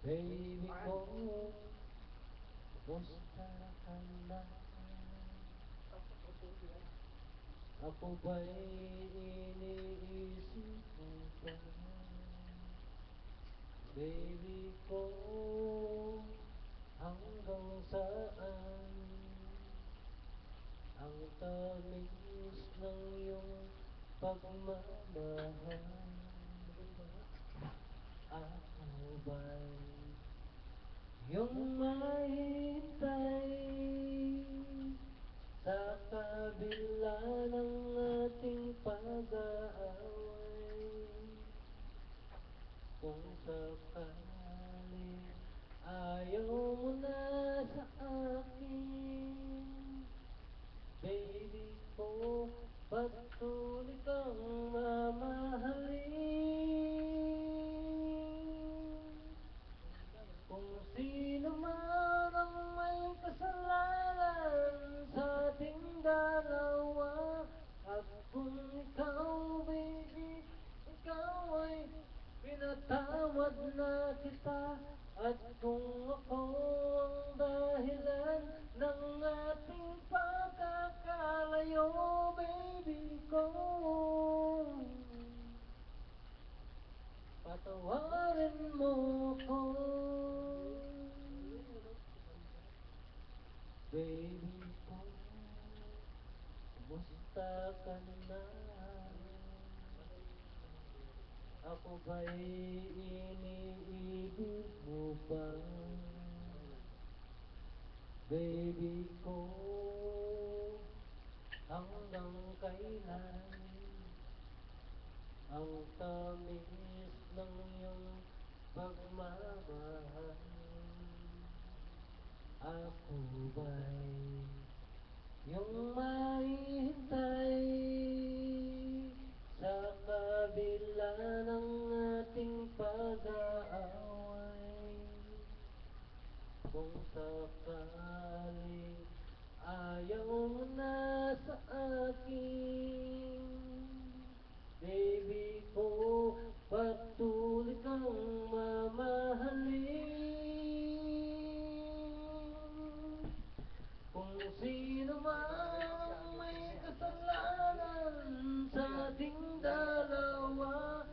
Baby ko, kumusta ka na? Ako ba'y iniisip mo pa? Baby ko, hanggang saan ang tamis ng iyong pagmamahal? Ako ba'y iyong mahintay sa kabila ng ating pag-aaway? Kung sakali ayaw mo na sa akin, baby ko, patuloy kang mamahalin. Kung sino man ang may kasalanan sa ating dalawa, at kung ikaw, baby, ikaw ay pinatawad na kita, at kung ako ang dahilan ng ating pagkakalayo, baby ko, patawarin mo ko. Baby ko, kumusta ka na? Ako ba'y iniibig mo pa? Baby ko, hanggang kailan ang tamis ng iyong pagmamahal? Ako ba'y iyong mahihintay sa kabila ng ating pag-aaway? Kung sakaling ayaw mo na sa akin, baby ko, patuloy kang mamahalin. Kung sino man may kasalanan sa ating dalawa,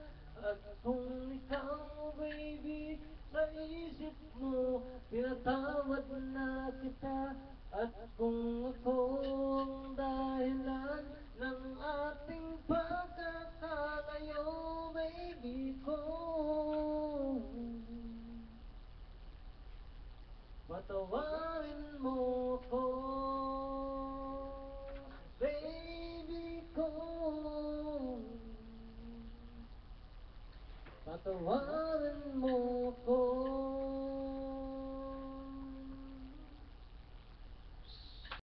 at kung ikaw, baby, sa isip mo, pinatawad na kita, at kung ako ang dahilan ng ating pagkakalayo, baby ko, patawarin mo ko, baby ko, patawarin mo